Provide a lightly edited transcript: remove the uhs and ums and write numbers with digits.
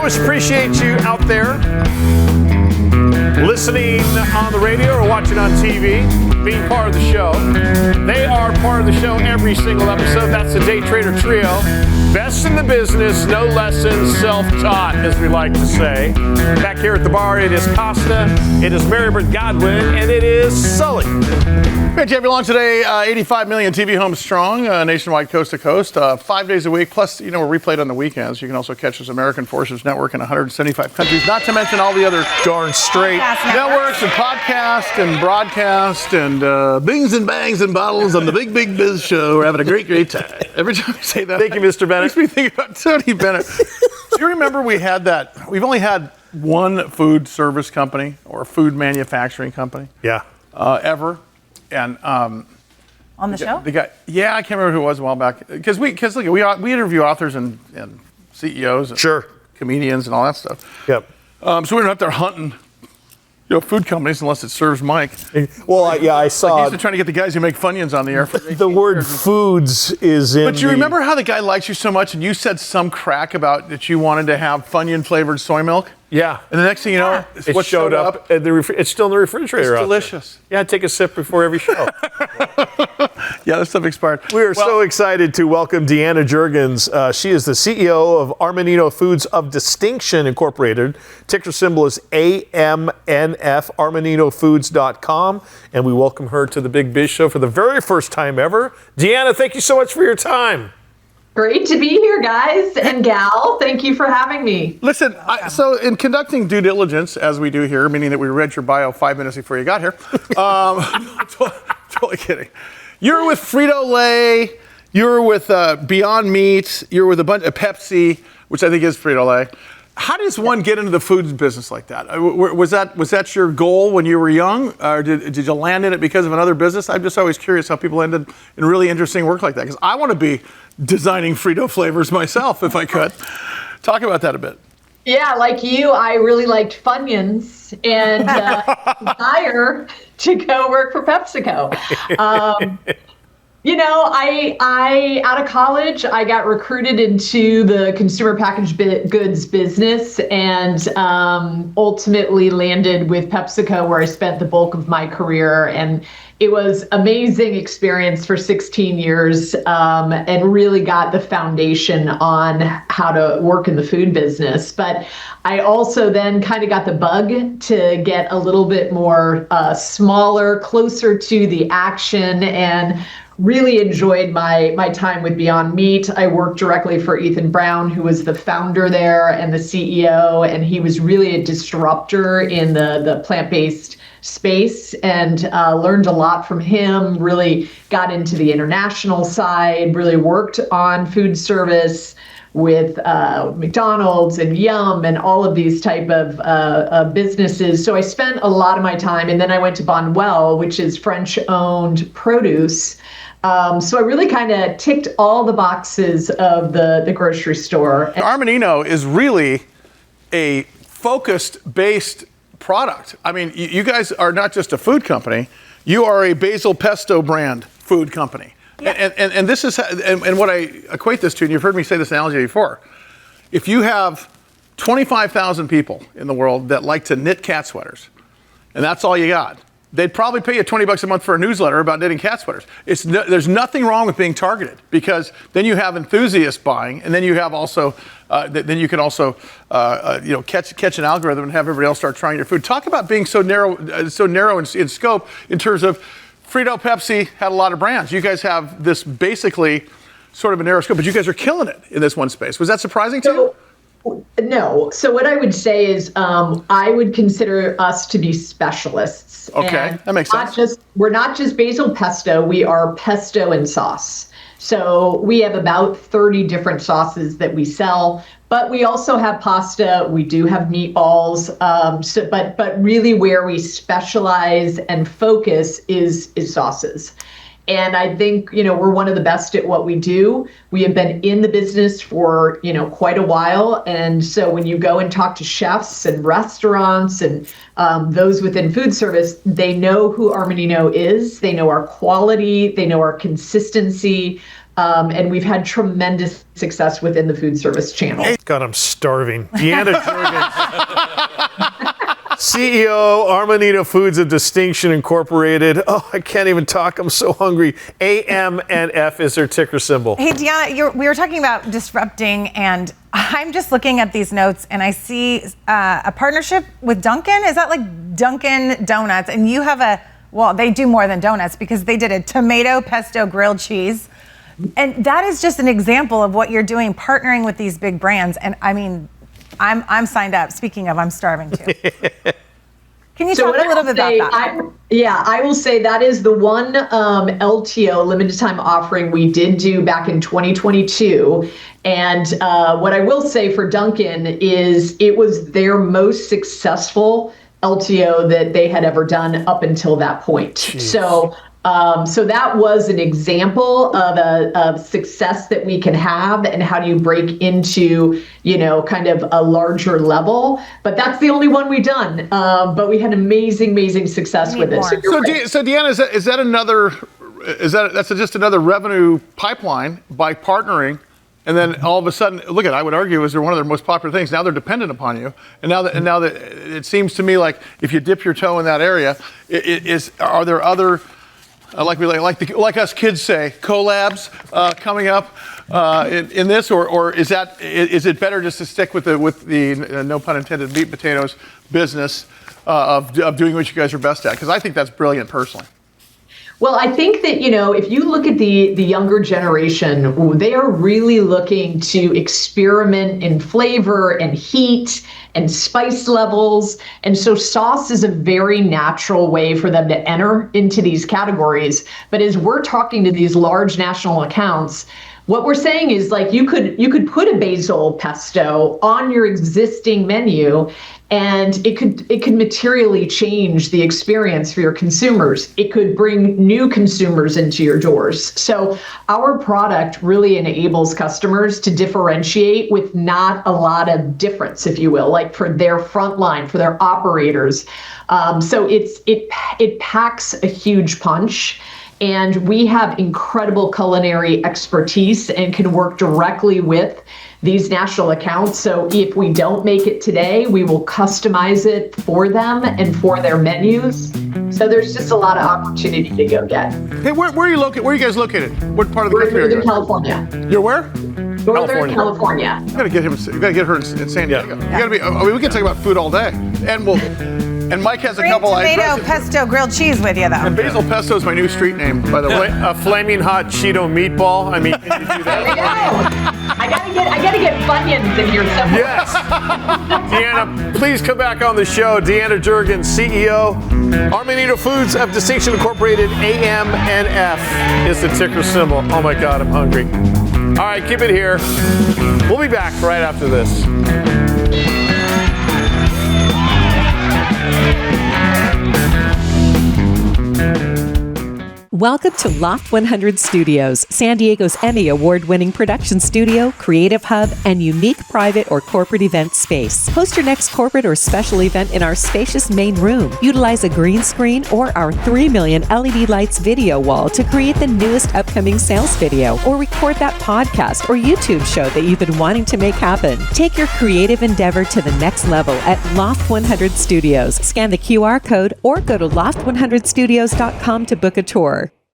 always appreciate you out there listening on the radio or watching on TV, being part of the show. They are part of the show every single episode. That's the Day Trader Trio. Best in the business, no lessons, self-taught, as we like to say. Back here at the bar, it is Costa, it is Marybeth Godwin, and it is Sully. Great to have you along today. 85 million TV homes strong, nationwide, coast to coast, 5 days a week. Plus, we're replayed on the weekends. You can also catch us American Forces Network in 175 countries, not to mention all the other darn straight networks and podcasts and broadcast and bings and bangs and bottles on the Big Biz Show. We're having a great time. Every time you say that, thank you, Mr. Bennett. Makes me think about Tony Bennett. Do you remember we had that? We've only had one food service company or food manufacturing company. Yeah. Ever. And on the show? The guy, I can't remember who it was a while back. Because we interview authors and CEOs and comedians and all that stuff. Yep. So we were out there hunting food companies unless it serves Mike. Well, I saw. He's trying to get the guys who make Funyuns on the air. The word foods is in. But you remember how the guy likes you so much, and you said some crack about that you wanted to have Funyun flavored soy milk? Yeah. And the next thing you know, it showed up. It's still in the refrigerator. It's delicious. Yeah, take a sip before every show. Yeah, that stuff expired. We are so excited to welcome Deanna Jurgens. She is the CEO of Armanino Foods of Distinction Incorporated. Ticker symbol is AMNF, armaninofoods.com. And we welcome her to the Big Biz Show for the very first time ever. Deanna, thank you so much for your time. Great to be here, guys and gal. Thank you for having me. Listen, so in conducting due diligence, as we do here, meaning that we read your bio 5 minutes before you got here, totally kidding. You're with Frito-Lay, you're with Beyond Meat, you're with a bunch of Pepsi, which I think is Frito-Lay. How does one get into the foods business like that? Was that your goal when you were young, or did you land in it because of another business? I'm just always curious how people ended in really interesting work like that, because I want to be designing Frito flavors myself if I could. Talk about that a bit. Yeah, like you, I really liked Funyuns and desire to go work for PepsiCo. I out of college, I got recruited into the consumer packaged goods business and ultimately landed with PepsiCo, where I spent the bulk of my career. And it was amazing experience for 16 years and really got the foundation on how to work in the food business. But I also then kind of got the bug to get a little bit more smaller, closer to the action, and really enjoyed my time with Beyond Meat. I worked directly for Ethan Brown, who was the founder there and the CEO, and he was really a disruptor in the plant-based space, and learned a lot from him, really got into the international side, really worked on food service with McDonald's and Yum and all of these type of businesses. So I spent a lot of my time, and then I went to Bonwell, which is French-owned produce. So I really kind of ticked all the boxes of the grocery store. Armanino is really a focused-based product. I mean, you guys are not just a food company, you are a basil pesto brand food company. Yeah. And this is, and what I equate this to, and you've heard me say this analogy before, if you have 25,000 people in the world that like to knit cat sweaters, and that's all you got, they'd probably pay you $20 a month for a newsletter about knitting cat sweaters. There's nothing wrong with being targeted, because then you have enthusiasts buying, and then you have also, then you can also, catch an algorithm and have everybody else start trying your food. Talk about being so narrow in scope in terms of Frito, Pepsi had a lot of brands. You guys have this basically sort of a narrow scope, but you guys are killing it in this one space. Was that surprising to you? No. So what I would say is I would consider us to be specialists. Okay, that makes sense. We're not just basil pesto, we are pesto and sauce. So we have about 30 different sauces that we sell, but we also have pasta, we do have meatballs, but really where we specialize and focus is sauces. And I think, we're one of the best at what we do. We have been in the business for, quite a while. And so when you go and talk to chefs and restaurants and those within food service, they know who Armanino is. They know our quality. They know our consistency. And we've had tremendous success within the food service channel. God, I'm starving. Deanna Jurgens, CEO, Armanino Foods of Distinction Incorporated. Oh, I can't even talk. I'm so hungry. AMNF is their ticker symbol. Hey, Deanna, we were talking about disrupting, and I'm just looking at these notes, and I see a partnership with Dunkin. Is that like Dunkin' Donuts? And you have they do more than donuts because they did a tomato pesto grilled cheese. And that is just an example of what you're doing, partnering with these big brands. And I mean, I'm signed up. Speaking of, I'm starving too. Can you talk a little bit about that? I will say that is the one LTO, limited time offering, we did do back in 2022. And what I will say for Dunkin' is it was their most successful LTO that they had ever done up until that point. Jeez. So that was an example of success that we can have, and how do you break into, kind of a larger level. But that's the only one we've done. But we had amazing success with it. So Deanna, that's just another revenue pipeline by partnering. And then all of a sudden, I would argue, is they're one of their most popular things. Now they're dependent upon you. And now that it seems to me like if you dip your toe in that area, are there other, like us kids say, collabs coming up in this, or is it better just to stick with the no pun intended meat potatoes business of doing what you guys are best at? Because I think that's brilliant personally. Well, I think that, if you look at the younger generation, they are really looking to experiment in flavor and heat and spice levels. And so sauce is a very natural way for them to enter into these categories. But as we're talking to these large national accounts, what we're saying is, like, you could put a basil pesto on your existing menu, and it could materially change the experience for your consumers. It could bring new consumers into your doors. So our product really enables customers to differentiate with not a lot of difference, if you will, like for their frontline, for their operators. So it packs a huge punch. And we have incredible culinary expertise and can work directly with these national accounts. So if we don't make it today, we will customize it for them and for their menus. So there's just a lot of opportunity to go get. Hey, where are you located? Where are you guys located? What part of the country are you? We're in California. You're where? Northern California. You gotta get her in San Diego. Yeah. You gotta be. We can talk about food all day, and Mike has a couple. Tomato pesto grilled cheese with you, though. And basil pesto is my new street name, by the way. A flaming hot Cheeto meatball. I mean, can you do that? There we go. I gotta get Funyuns in here somewhere. Yes. Deanna, please come back on the show. Deanna Jurgens, CEO, Armanino Foods of Distinction Incorporated. AMNF is the ticker symbol. Oh my God, I'm hungry. All right, keep it here. We'll be back right after this. Welcome to Loft 100 Studios, San Diego's Emmy Award-winning production studio, creative hub, and unique private or corporate event space. Host your next corporate or special event in our spacious main room. Utilize a green screen or our 3 million LED lights video wall to create the newest upcoming sales video, or record that podcast or YouTube show that you've been wanting to make happen. Take your creative endeavor to the next level at Loft 100 Studios. Scan the QR code or go to loft100studios.com to book a tour.